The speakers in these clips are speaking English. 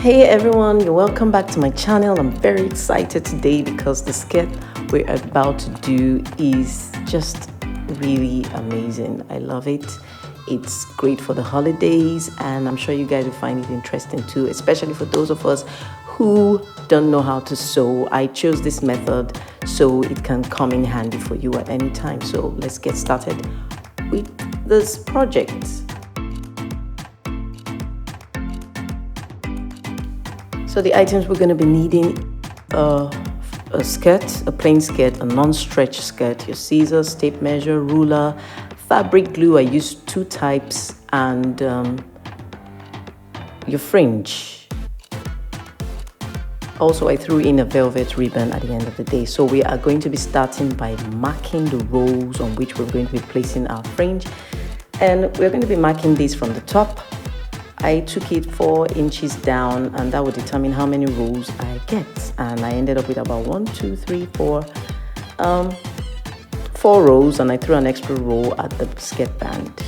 Hey everyone, you're welcome back to my channel. I'm very excited today because the skirt we're about to do is just really amazing. I love it. It's great for the holidays and I'm sure you guys will find it interesting too, especially for those of us who don't know how to sew. I chose this method so it can come in handy for you at any time. So let's get started with this project. So the items we're going to be needing a skirt, a plain skirt, a non-stretch skirt, your scissors, tape measure, ruler, fabric glue. I used 2 types, and your fringe. Also, I threw in a velvet ribbon at the end of the day. So we are going to be starting by marking the rows on which we're going to be placing our fringe. And we're going to be marking this from the top. I took it 4 inches down, and that would determine how many rows I get. And I ended up with about 4 rows, and I threw an extra row at the skirt band.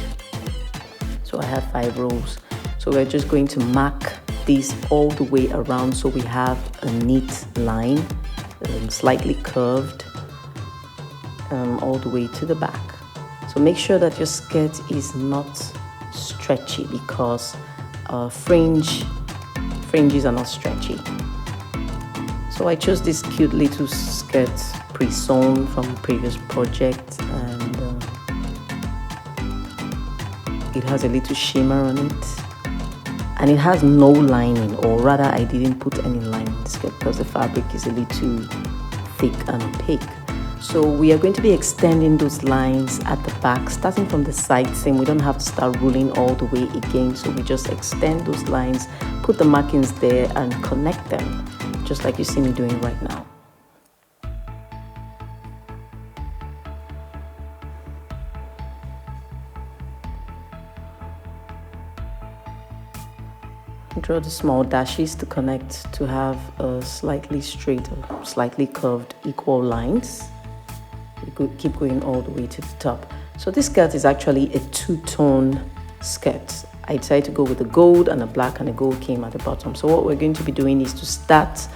So I have 5 rows. So we're just going to mark this all the way around so we have a neat line, slightly curved, all the way to the back. So make sure that your skirt is not stretchy because fringes are not stretchy. So I chose this cute little skirt pre-sewn from a previous project, and it has a little shimmer on it, and it has no lining, or rather I didn't put any lining in the skirt because the fabric is a little thick and opaque. So we are going to be extending those lines at the back, starting from the side seam. We don't have to start ruling all the way again. So we just extend those lines, put the markings there and connect them, just like you see me doing right now. Draw the small dashes to connect to have a slightly straight or slightly curved equal lines. You could keep going all the way to the top. So this skirt is actually a 2-tone skirt. I decided to go with the gold and the black, and the gold came at the bottom. So what we're going to be doing is to start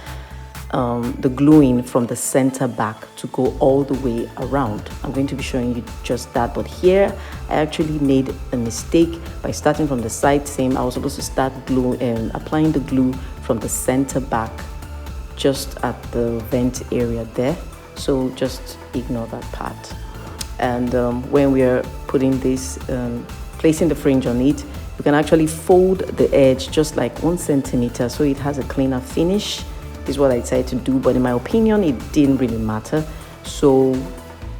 the gluing from the center back to go all the way around. I'm going to be showing you just that, but here I actually made a mistake by starting from the side seam. I was supposed to start applying the glue from the center back, just at the vent area there. So just ignore that part. And when we are putting this, placing the fringe on it, you can actually fold the edge just like 1 centimeter so it has a cleaner finish. This is what I decided to do, but in my opinion it didn't really matter. So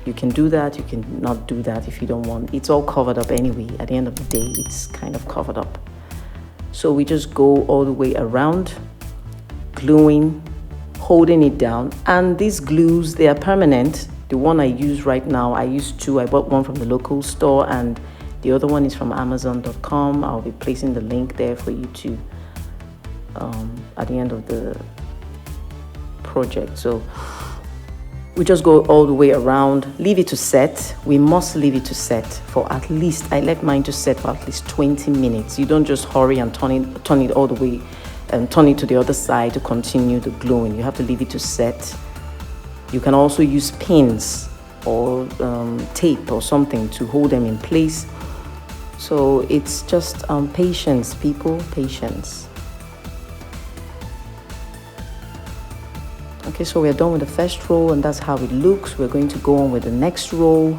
you can do that, you can not do that if you don't want. It's all covered up anyway. At the end of the day, it's kind of covered up. So we just go all the way around, gluing, holding it down. And these glues, they are permanent. The one I use right now, I used 2. I bought one from the local store and the other one is from Amazon.com. I'll be placing the link there for you to at the end of the project. So we just go all the way around, leave it to set. We must leave it to set for at least, I left mine to set for at least 20 minutes. You don't just hurry and turn it all the way and turn it to the other side to continue the gluing. You have to leave it to set. You can also use pins or tape or something to hold them in place. So it's just patience, people, patience. Okay, so we're done with the first row and that's how it looks. We're going to go on with the next row,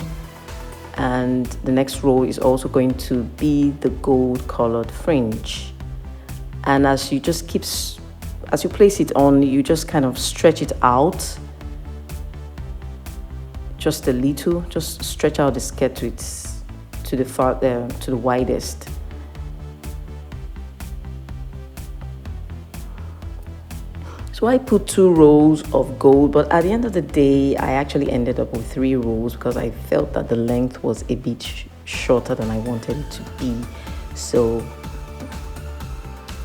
and the next row is also going to be the gold colored fringe. And as you place it on, you just kind of stretch it out just a little. Just stretch out the skirt to the widest. So I put 2 rows of gold, but at the end of the day, I actually ended up with 3 rows because I felt that the length was a bit shorter than I wanted it to be. So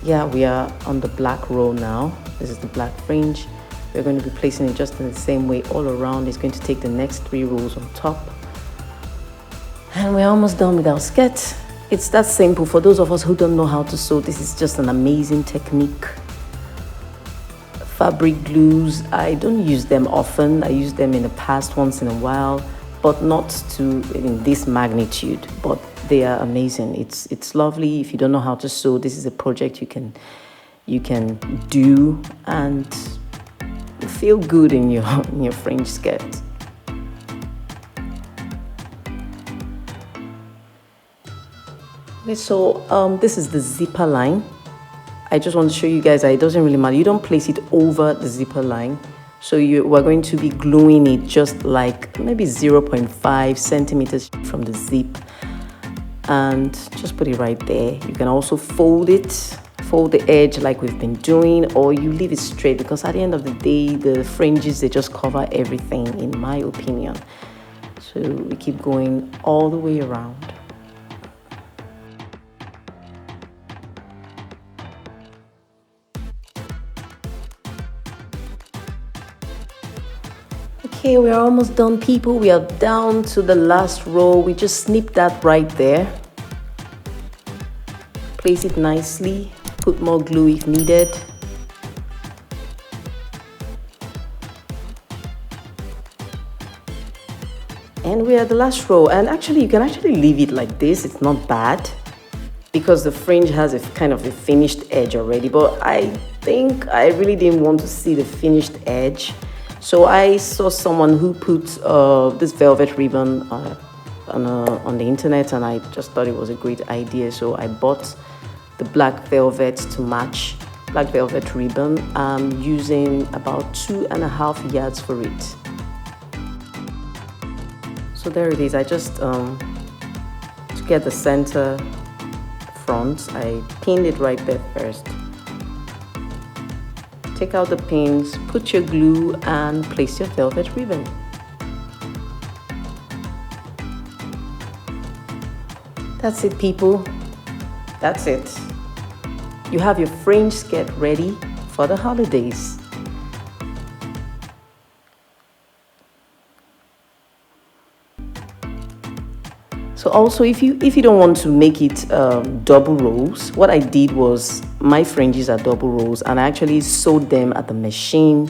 yeah, we are on the black row now. This is the black fringe. We're going to be placing it just in the same way all around. It's going to take the next 3 rows on top. And we're almost done with our skirt. It's that simple. For those of us who don't know how to sew, this is just an amazing technique. fabric glues. I don't use them often. I use them in the past once in a while, but not to in this magnitude. But they are amazing. It's lovely. If you don't know how to sew, this is a project you can do and feel good in your fringe skirt. Okay, so this is the zipper line. I just want to show you guys that it doesn't really matter. You don't place it over the zipper line. So we're going to be gluing it just like maybe 0.5 centimeters from the zip, and just put it right there. You can also fold the edge like we've been doing, or you leave it straight, because at the end of the day, the fringes, they just cover everything, in my opinion. So we keep going all the way around. Okay, we're almost done, people. We are down to the last row. We just snip that right there. Place it nicely. Put more glue if needed. And we're at the last row. And actually, you can actually leave it like this. It's not bad, because the fringe has a kind of a finished edge already. But I think I really didn't want to see the finished edge. So I saw someone who put this velvet ribbon on the internet, and I just thought it was a great idea. So I bought the black velvet to match, black velvet ribbon. I'm using about 2.5 yards for it. So there it is. I just to get the center front, I pinned it right there first. Take out the pins, put your glue, and place your velvet ribbon. That's it, people. That's it. You have your fringe skirt ready for the holidays. So also, if you don't want to make it double rows, what I did was, my fringes are double rows, and I actually sewed them at the machine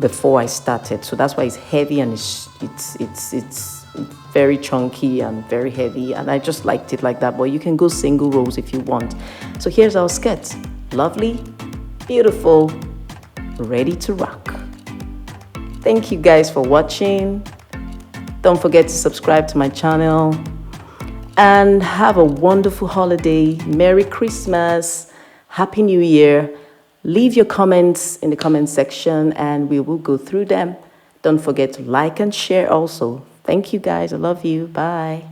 before I started. So that's why it's heavy, and it's very chunky and very heavy, and I just liked it like that. But you can go single rows if you want. So here's our skirt. Lovely, beautiful, ready to rock. Thank you guys for watching. Don't forget to subscribe to my channel. And have a wonderful holiday. Merry Christmas. Happy New Year. Leave your comments in the comment section and we will go through them. Don't forget to like and share also. Thank you guys. I love you. Bye.